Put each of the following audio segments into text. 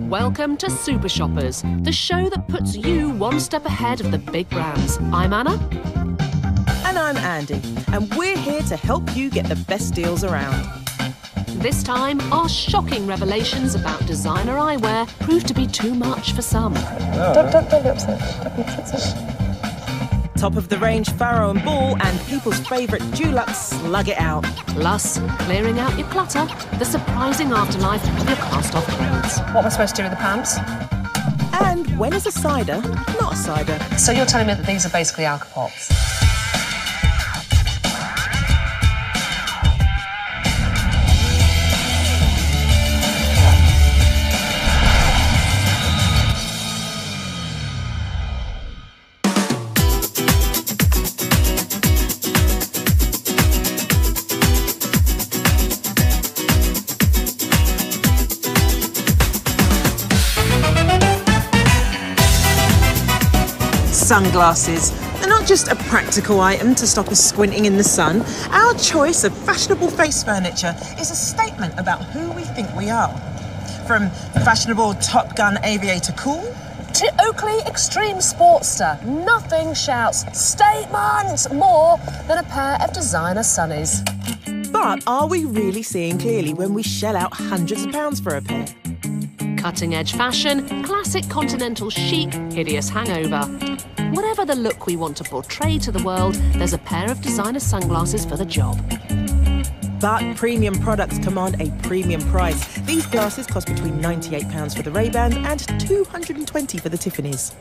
Welcome to Super Shoppers, the show that puts you one step ahead of the big brands. I'm Anna. And I'm Andy, and we're here to help you get the best deals around. This time, our shocking revelations about designer eyewear proved to be too much for some. Don't be upset. Don't be upset. Top of the range Farrow and Ball and people's favourite Dulux Slug It Out. Plus, clearing out your clutter, the surprising afterlife of your cast-off clothes. What am I supposed to do with the pants? And when is a cider not a cider? So you're telling me that these are basically alcopops? Sunglasses. They're not just a practical item to stop us squinting in the sun. Our choice of fashionable face furniture is a statement about who we think we are. From fashionable Top Gun aviator cool to Oakley Extreme Sportster, nothing shouts statement more than a pair of designer sunnies. But are we really seeing clearly when we shell out hundreds of pounds for a pair? Cutting-edge fashion, classic continental chic, hideous hangover. Whatever the look we want to portray to the world, there's a pair of designer sunglasses for the job. But premium products command a premium price. These glasses cost between £98 for the Ray-Bans and £220 for the Tiffany's.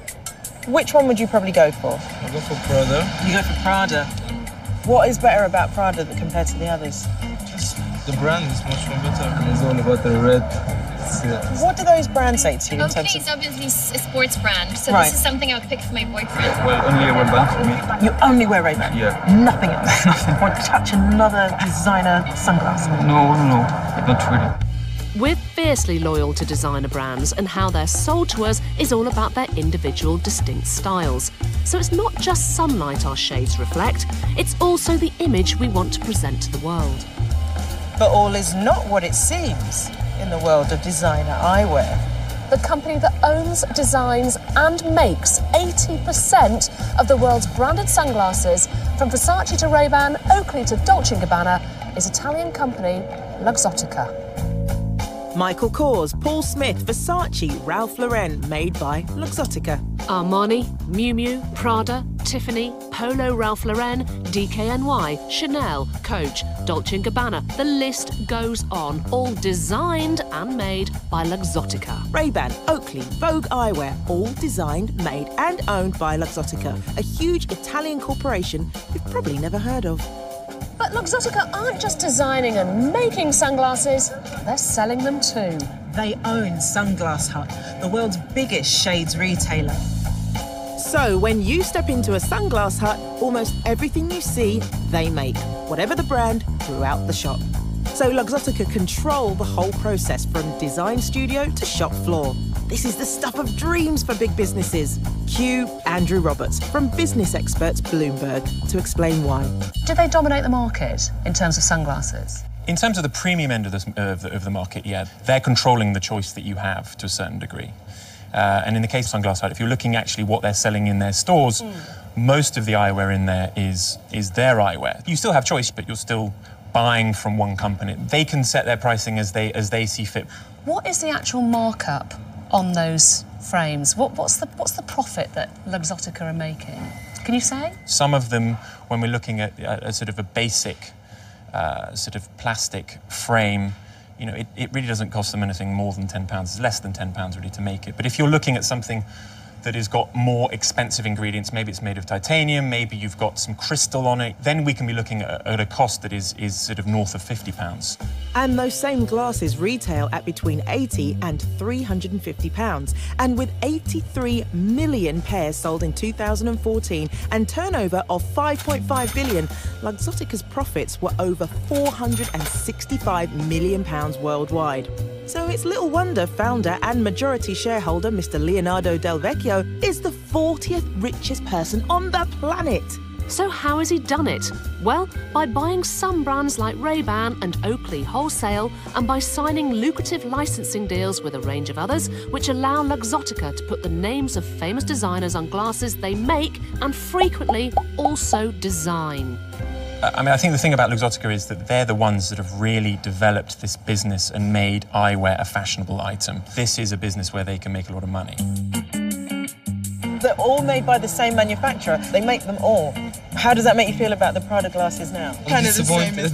Which one would you probably go for? I'll go for Prada. You go for Prada. What is better about Prada compared to the others? Just the brand is much more better. It's all about the red. What do those brands say to you in terms Oakley of... is obviously a sports brand, so Right. this is something I would pick for my boyfriend. Well, only a Ray-Ban for me. You only wear Ray-Ban? Yeah. Nothing else? Or touch another designer sunglass? No, not really. We're fiercely loyal to designer brands, and how they're sold to us is all about their individual distinct styles. So it's not just sunlight our shades reflect, it's also the image we want to present to the world. But all is not what it seems in the world of designer eyewear. The company that owns, designs and makes 80% of the world's branded sunglasses, from Versace to Ray-Ban, Oakley to Dolce & Gabbana, is Italian company Luxottica. Michael Kors, Paul Smith, Versace, Ralph Lauren, made by Luxottica. Armani, Miu Miu, Prada, Tiffany, Polo Ralph Lauren, DKNY, Chanel, Coach, Dolce & Gabbana. The list goes on, all designed and made by Luxottica. Ray-Ban, Oakley, Vogue Eyewear, all designed, made and owned by Luxottica, a huge Italian corporation you've probably never heard of. But Luxottica aren't just designing and making sunglasses, they're selling them too. They own Sunglass Hut, the world's biggest shades retailer. So when you step into a Sunglass Hut, almost everything you see, they make, whatever the brand, throughout the shop. So Luxottica control the whole process from design studio to shop floor. This is the stuff of dreams for big businesses. Cue Andrew Roberts from business experts Bloomberg to explain why. Do they dominate the market in terms of sunglasses? In terms of the premium end of the market, yeah, they're controlling the choice that you have to a certain degree. And in the case of Sunglass Hut, if you're looking actually what they're selling in their stores, most of the eyewear in there is their eyewear. You still have choice, but you're still buying from one company. They can set their pricing as they see fit. What is the actual markup on those frames? What's the profit that Luxottica are making? Can you say? Some of them, when we're looking at a sort of a basic sort of plastic frame, you know, it really doesn't cost them anything more than £10. It's less than £10 really to make it. But if you're looking at something that has got more expensive ingredients, maybe it's made of titanium, maybe you've got some crystal on it, then we can be looking at a cost that is sort of north of £50. And those same glasses retail at between £80 and £350. And with 83 million pairs sold in 2014 and turnover of £5.5 billion, Luxottica's profits were over £465 million worldwide. So it's little wonder founder and majority shareholder Mr. Leonardo Del Vecchio is the 40th richest person on the planet. So how has he done it? Well, by buying some brands like Ray-Ban and Oakley wholesale, and by signing lucrative licensing deals with a range of others, which allow Luxottica to put the names of famous designers on glasses they make and frequently also design. I think the thing about Luxottica is that they're the ones that have really developed this business and made eyewear a fashionable item. This is a business where they can make a lot of money. They're all made by the same manufacturer. They make them all. How does that make you feel about the Prada glasses now? I'm disappointed.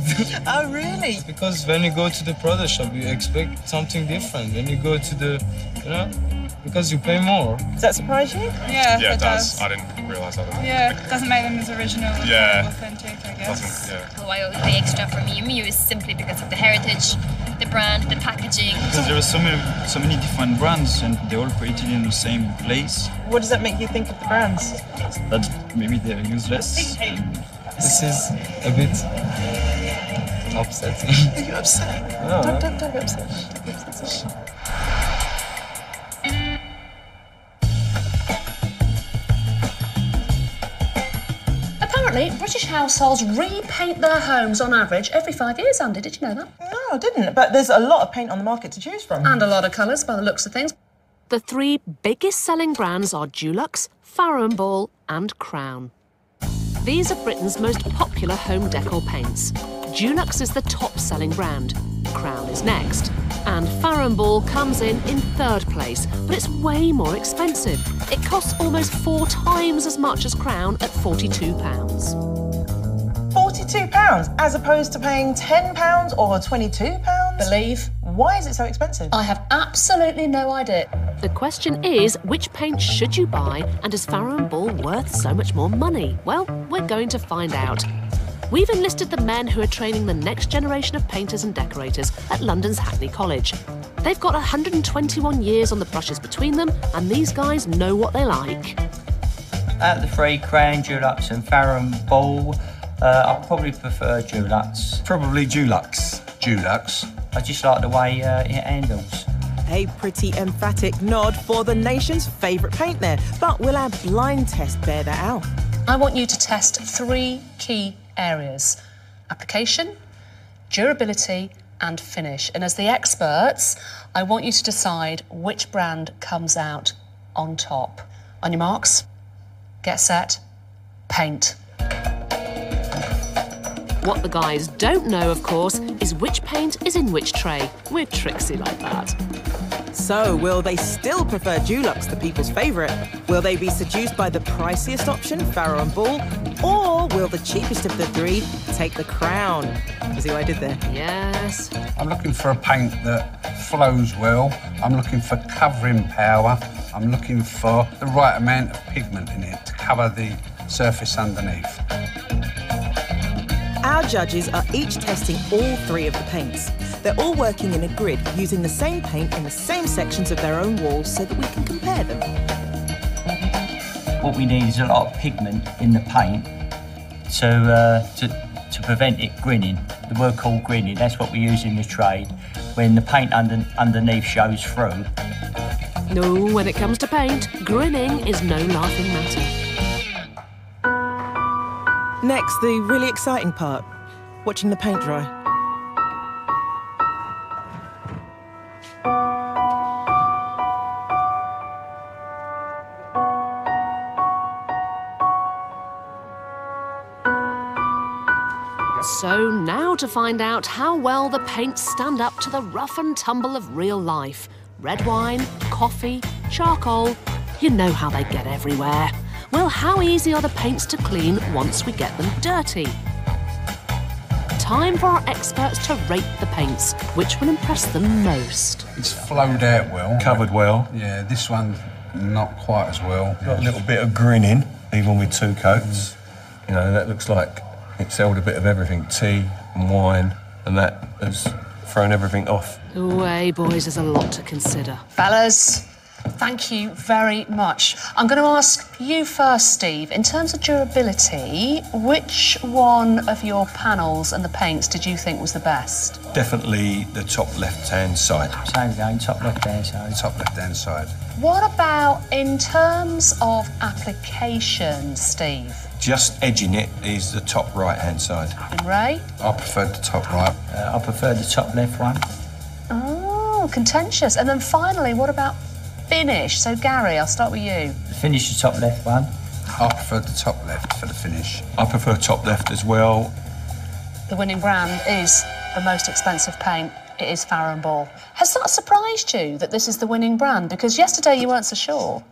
Oh, really? Because when you go to the Prada shop, you expect something different. When you go to the, because you pay more. Does that surprise you? Yeah, it does. I didn't realise that. Yeah, it doesn't make them as original and authentic, I guess. Why all the extra for Miu Miu is simply because of the heritage, the brand, the packaging. Because there are so many different brands and they're all created in the same place. What does that make you think of the brands? That maybe they're useless. This is a bit upsetting. Are you upset? No. Don't be upset. Apparently, British households repaint their homes on average every 5 years, Andy. Did you know that? No, I didn't. But there's a lot of paint on the market to choose from. And a lot of colours, by the looks of things. The three biggest selling brands are Dulux, Farrow & Ball and Crown. These are Britain's most popular home decor paints. Dulux is the top-selling brand, Crown is next, and Farrow & Ball comes in third place, but it's way more expensive. It costs almost 4 times as much as Crown at £42. £42 as opposed to paying £10 or £22? Believe. Why is it so expensive? I have absolutely no idea. The question is, which paint should you buy, and is Farrow & Ball worth so much more money? Well, we're going to find out. We've enlisted the men who are training the next generation of painters and decorators at London's Hackney College. They've got 121 years on the brushes between them, and these guys know what they like. Out of the three, Crown, Dulux and Farrow & Ball, I probably prefer Dulux. Probably Dulux. Dulux. I just like the way it handles. A pretty emphatic nod for the nation's favourite paint there. But will our blind test bear that out? I want you to test 3 key areas: application, durability and finish. And as the experts, I want you to decide which brand comes out on top. On your marks, get set, paint. What the guys don't know, of course, is which paint is in which tray. We're tricksy like that. So, will they still prefer Dulux, the people's favourite? Will they be seduced by the priciest option, Farrow & Ball? Or will the cheapest of the 3 take the Crown? You see what I did there? Yes. I'm looking for a paint that flows well. I'm looking for covering power. I'm looking for the right amount of pigment in it to cover the surface underneath. Our judges are each testing all 3 of the paints. They're all working in a grid, using the same paint in the same sections of their own walls so that we can compare them. What we need is a lot of pigment in the paint to prevent it grinning. The word called grinning, that's what we use in the trade, when the paint underneath shows through. No, when it comes to paint, grinning is no laughing matter. Next, the really exciting part, watching the paint dry. So now to find out how well the paints stand up to the rough and tumble of real life. Red wine, coffee, charcoal, you know how they get everywhere. Well, how easy are the paints to clean once we get them dirty? Time for our experts to rate the paints. Which will impress them most? It's flowed out well. Covered well. Yeah, this one not quite as well. Got a little bit of grinning, even with 2 coats. You know, that looks like it's held a bit of everything, tea and wine, and that has thrown everything off. Hey, boys, there's a lot to consider. Fellas, thank you very much. I'm going to ask you first, Steve. In terms of durability, which one of your panels and the paints did you think was the best? Definitely the top left-hand side. Same again, top left-hand side. Top left-hand side. What about in terms of application, Steve? Just edging it is the top right-hand side. And Ray? I preferred the top right. I prefer the top left one. Oh, contentious. And then finally, what about finish? So, Gary, I'll start with you. Finish the top left one. I preferred the top left for the finish. I prefer top left as well. The winning brand is the most expensive paint. It is Farrow & Ball. Has that surprised you, that this is the winning brand? Because yesterday you weren't so sure.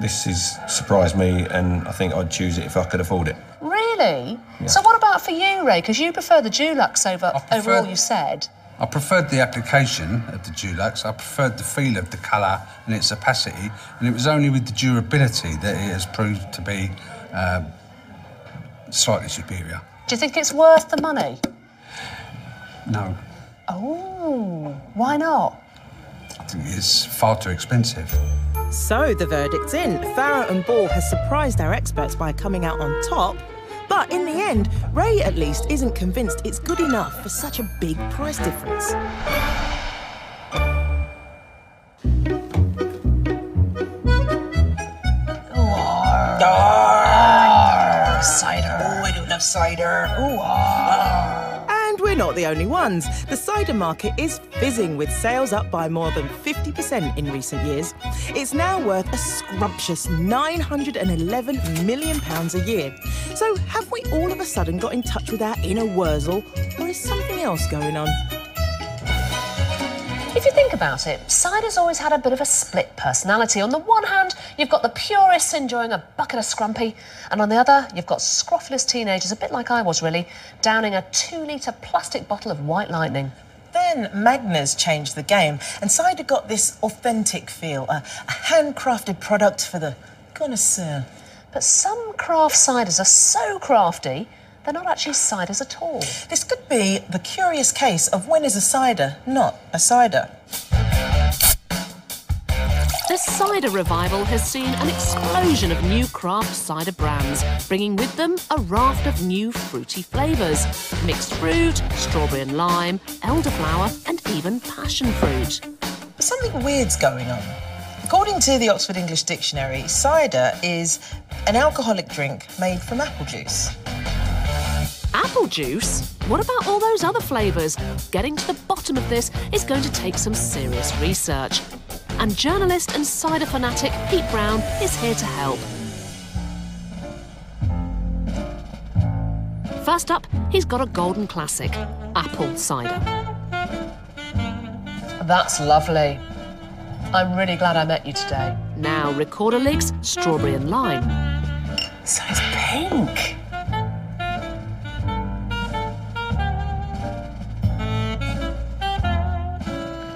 This has surprised me, and I think I'd choose it if I could afford it. Really? Yeah. So what about for you, Ray? Because you prefer the Dulux over all you said. I preferred the application of the Dulux. I preferred the feel of the colour and its opacity, and it was only with the durability that it has proved to be slightly superior. Do you think it's worth the money? No. Oh, why not? I think it's far too expensive. So the verdict's in. Farrow & Ball has surprised our experts by coming out on top. But in the end, Ray at least isn't convinced it's good enough for such a big price difference. Cider. Oh, I do love cider. And we're not the only ones. The cider market is fizzing, with sales up by more than 50% in recent years. It's now worth a scrumptious £911 million a year. So have we all of a sudden got in touch with our inner Wurzel, or is something else going on? If you think about it, cider's always had a bit of a split personality. On the one hand, you've got the purists enjoying a bucket of scrumpy, and on the other, you've got scrofulous teenagers, a bit like I was really, downing a 2-litre plastic bottle of White Lightning. Then Magners changed the game, and cider got this authentic feel, a handcrafted product for the connoisseur. But some craft ciders are so crafty, they're not actually ciders at all. This could be the curious case of when is a cider not a cider. The cider revival has seen an explosion of new craft cider brands, bringing with them a raft of new fruity flavours. Mixed fruit, strawberry and lime, elderflower and even passion fruit. Something weird's going on. According to the Oxford English Dictionary, cider is an alcoholic drink made from apple juice. Apple juice? What about all those other flavours? Getting to the bottom of this is going to take some serious research. And journalist and cider fanatic Pete Brown is here to help. First up, he's got a golden classic, apple cider. That's lovely. I'm really glad I met you today. Now, Recorder Leaks, strawberry and lime. So it's pink.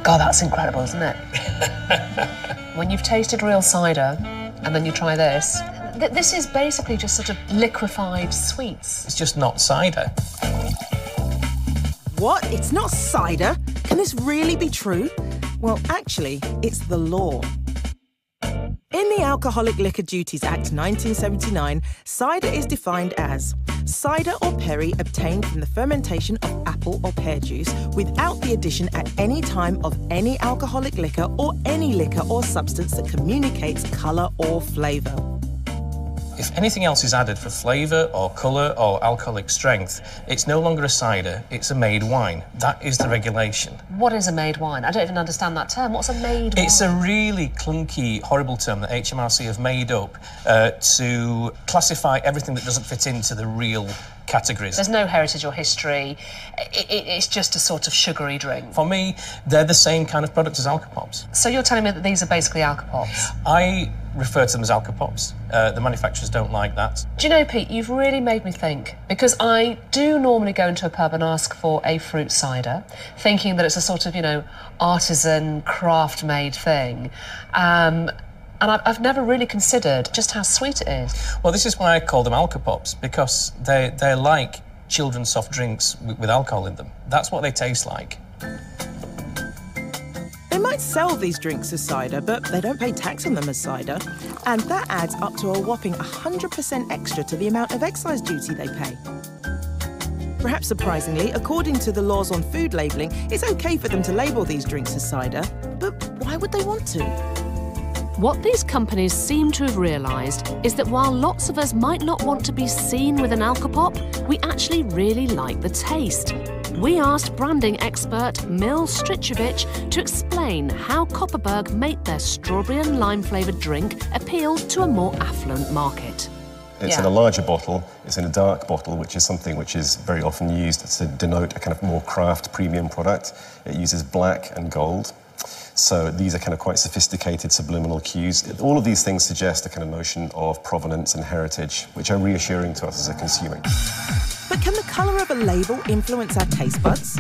God, that's incredible, isn't it? When you've tasted real cider and then you try this, this is basically just sort of liquefied sweets. It's just not cider. What? It's not cider? Can this really be true? Well, actually, it's the law. In the Alcoholic Liquor Duties Act 1979, cider is defined as cider or perry obtained from the fermentation of apple or pear juice without the addition at any time of any alcoholic liquor or any liquor or substance that communicates colour or flavour. If anything else is added for flavour or colour or alcoholic strength, it's no longer a cider, it's a made wine. That is the regulation. What is a made wine? I don't even understand that term. What's a made wine? It's a really clunky, horrible term that HMRC have made up to classify everything that doesn't fit into the real categories. There's no heritage or history. It's just a sort of sugary drink. For me, they're the same kind of product as Alka-Pops. So you're telling me that these are basically Alka-Pops? I refer to them as Alka-Pops. The manufacturers don't like that. Do you know, Pete, you've really made me think, because I do normally go into a pub and ask for a fruit cider, thinking that it's a sort of, you know, artisan, craft-made thing. And I've never really considered just how sweet it is. Well, this is why I call them Alka-Pops, because they're like children's soft drinks with alcohol in them. That's what they taste like. They might sell these drinks as cider, but they don't pay tax on them as cider. And that adds up to a whopping 100% extra to the amount of excise duty they pay. Perhaps surprisingly, according to the laws on food labelling, it's okay for them to label these drinks as cider, but why would they want to? What these companies seem to have realised is that while lots of us might not want to be seen with an Alcopop, we actually really like the taste. We asked branding expert Mil Strichovic to explain how Kopparberg make their strawberry and lime-flavoured drink appeal to a more affluent market. It's in a larger bottle, it's in a dark bottle, which is something which is very often used to denote a kind of more craft premium product. It uses black and gold. So these are kind of quite sophisticated subliminal cues. All of these things suggest a kind of notion of provenance and heritage, which are reassuring to us as a consumer. But can the colour of a label influence our taste buds?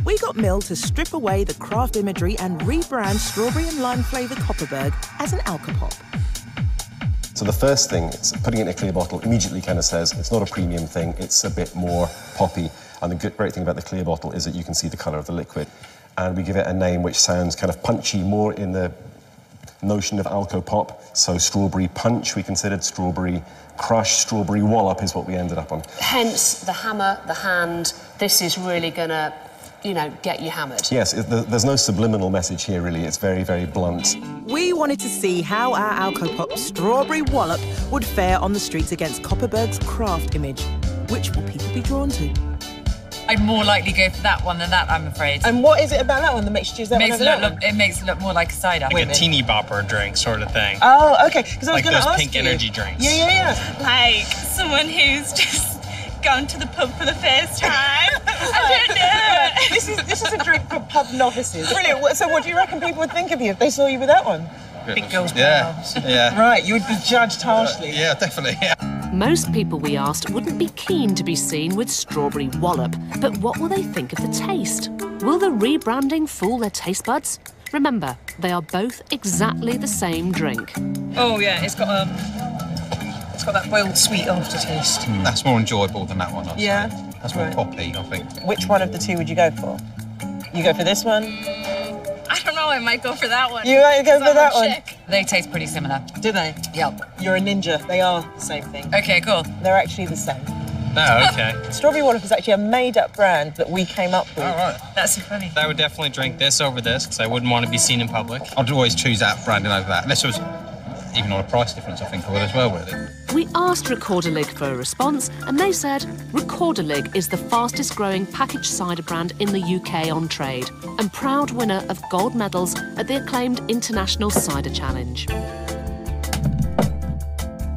We got Mil to strip away the craft imagery and rebrand strawberry and lime-flavoured Kopparberg as an Alcopop. So the first thing, it's putting it in a clear bottle immediately kind of says it's not a premium thing, it's a bit more poppy. And the great thing about the clear bottle is that you can see the colour of the liquid. And we give it a name which sounds kind of punchy, more in the notion of Alcopop. So strawberry punch, we considered strawberry crush, strawberry wallop is what we ended up on. Hence the hammer, the hand. This is really going to, you know, get you hammered. Yes, there's no subliminal message here, really. It's very, very blunt. We wanted to see how our Alcopop strawberry wallop would fare on the streets against Kopparberg's craft image. Which will people be drawn to? I'd more likely go for that one than that, I'm afraid. And what is it about that one that makes you choose that one over that one? It makes it look more like a cider. Like a teeny bopper drink sort of thing. Oh, OK. Because I was like going to those ask pink you. energy drinks. Yeah. Like someone who's just gone to the pub for the first time. I don't know. This is a drink for pub novices. Brilliant. So what do you reckon people would think of you if they saw you with that one? Big girls' Yeah. Right, you would be judged harshly. Yeah, definitely, yeah. Most people we asked wouldn't be keen to be seen with strawberry wallop, but what will they think of the taste? Will the rebranding fool their taste buds? Remember, they are both exactly the same drink. Oh yeah, it's got that boiled sweet aftertaste. That's more enjoyable than that one, I'd Yeah. say. That's more poppy, I think. Which one of the two would you go for? You go for this one? I don't know, I might go for that one. You might go for that one? They taste pretty similar. Do they? Yep. You're a ninja. They are the same thing. Okay, cool. They're actually the same. Oh, okay. Strawberry Wallop is actually a made-up brand that we came up with. All right. That's so funny. I would definitely drink this over this because I wouldn't want to be seen in public. I'd always choose that branding over that. Unless there was even on a price difference, I think I would as well, really. We asked Recorderlig for a response, and they said Recorderlig is the fastest-growing packaged cider brand in the UK on trade, and proud winner of gold medals at the acclaimed International Cider Challenge.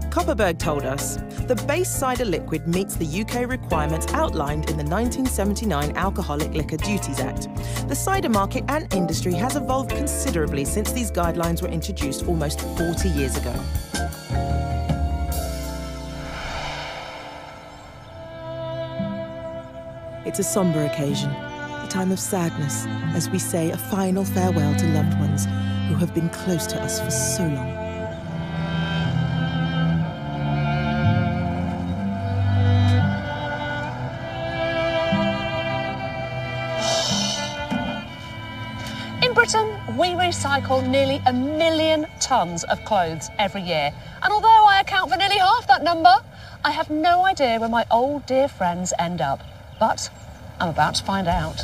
Kopparberg told us the base cider liquid meets the UK requirements outlined in the 1979 Alcoholic Liquor Duties Act. The cider market and industry has evolved considerably since these guidelines were introduced almost 40 years ago. It's a sombre occasion, a time of sadness, as we say a final farewell to loved ones who have been close to us for so long. In Britain, we recycle nearly 1 million tonnes of clothes every year. And although I account for nearly half that number, I have no idea where my old dear friends end up. But I'm about to find out.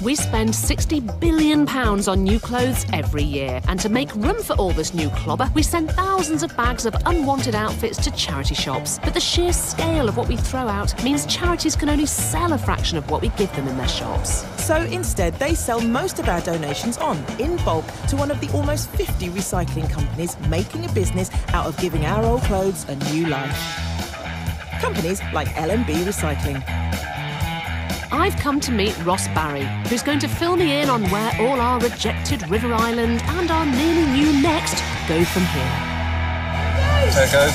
We spend £60 billion on new clothes every year, and to make room for all this new clobber, we send thousands of bags of unwanted outfits to charity shops. But the sheer scale of what we throw out means charities can only sell a fraction of what we give them in their shops. So instead, they sell most of our donations on, in bulk, to one of the almost 50 recycling companies making a business out of giving our old clothes a new life. Companies like L&B Recycling. I've come to meet Ross Barry, who's going to fill me in on where all our rejected River Island and our nearly new Next go from here. There it goes.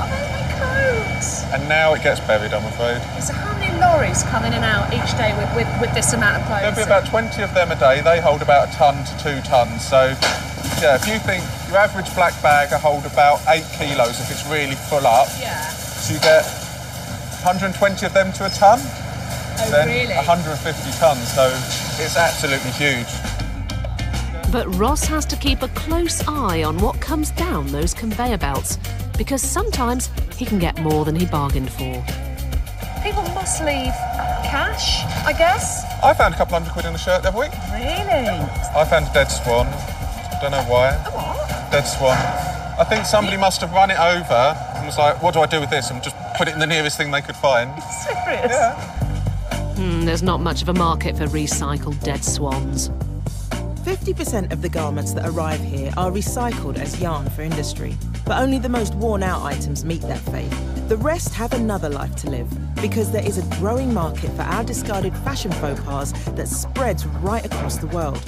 Oh, my coats! And now it gets buried, I'm afraid. So how many lorries come in and out each day with this amount of clothes? There'll be about 20 of them a day. They hold about 1 tonne to 2 tonnes. So, yeah, if you think your average black bag will hold about 8 kilos if it's really full up. Yeah. So you get 120 of them to a tonne. Oh, then really? 150 tonnes, so it's absolutely huge. But Ross has to keep a close eye on what comes down those conveyor belts, because sometimes he can get more than he bargained for. People must leave cash, I guess. I found a couple £100 in a shirt the other week. Really? I found a dead swan. Don't know why. Dead swan. I think somebody must have run it over and was like, what do I do with this? And just put it in the nearest thing they could find. Serious? Yeah. There's not much of a market for recycled dead swans. 50% of the garments that arrive here are recycled as yarn for industry, but only the most worn-out items meet that fate. The rest have another life to live, because there is a growing market for our discarded fashion faux pas that spreads right across the world.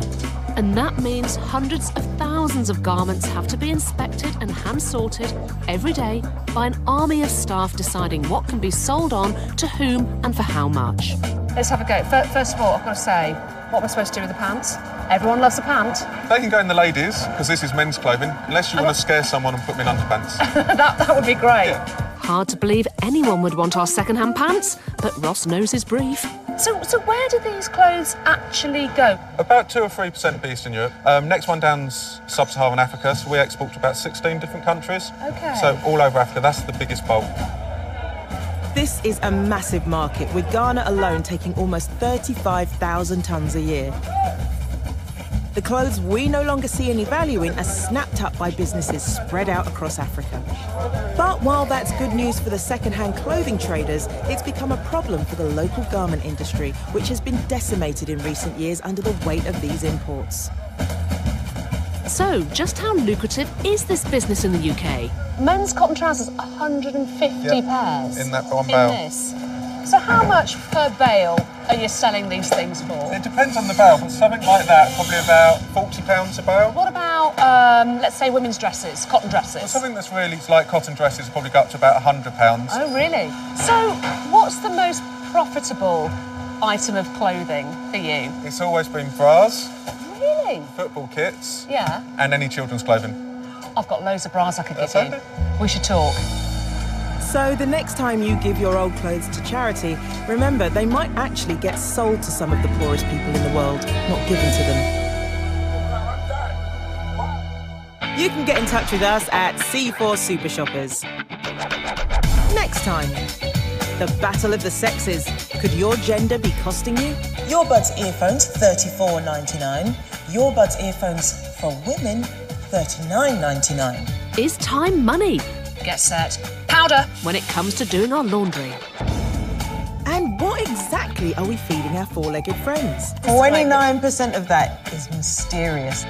And that means hundreds of thousands of garments have to be inspected and hand-sorted every day by an army of staff deciding what can be sold on, to whom and for how much. Let's have a go. First of all, I've got to say, what am I supposed to do with the pants? Everyone loves a pant. They can go in the ladies, because this is men's clothing, unless you want to scare someone and put them in underpants. that would be great. Yeah. Hard to believe anyone would want our second-hand pants, but Ross knows his brief. So where do these clothes actually go? About 2 or 3% of Eastern Europe. Next one down's Sub-Saharan Africa, so we export to about 16 different countries. Okay. So all over Africa, that's the biggest bulk. This is a massive market, with Ghana alone taking almost 35,000 tonnes a year. The clothes we no longer see any value in are snapped up by businesses spread out across Africa. But while that's good news for the second-hand clothing traders, it's become a problem for the local garment industry, which has been decimated in recent years under the weight of these imports. So, just how lucrative is this business in the UK? Men's cotton trousers, 150 pairs. In that one bale. In this. So how much per bale are you selling these things for? It depends on the bale, but something like that, probably about £40 a bale. What about, let's say, women's dresses, cotton dresses? Well, something that's really like cotton dresses probably go up to about £100. Oh, really? So what's the most profitable item of clothing for you? It's always been bras. Really? Football kits. Yeah. And any children's clothing. I've got loads of bras I could give you. We should talk. So the next time you give your old clothes to charity, remember they might actually get sold to some of the poorest people in the world, not given to them. You can get in touch with us at C4 Super Shoppers. Next time, the battle of the sexes. Could your gender be costing you? Your Buds earphones, $34.99. Your Buds earphones for women, $39.99. Is time money? Get set. Powder! When it comes to doing our laundry. And what exactly are we feeding our four-legged friends? 29% of that is mysterious.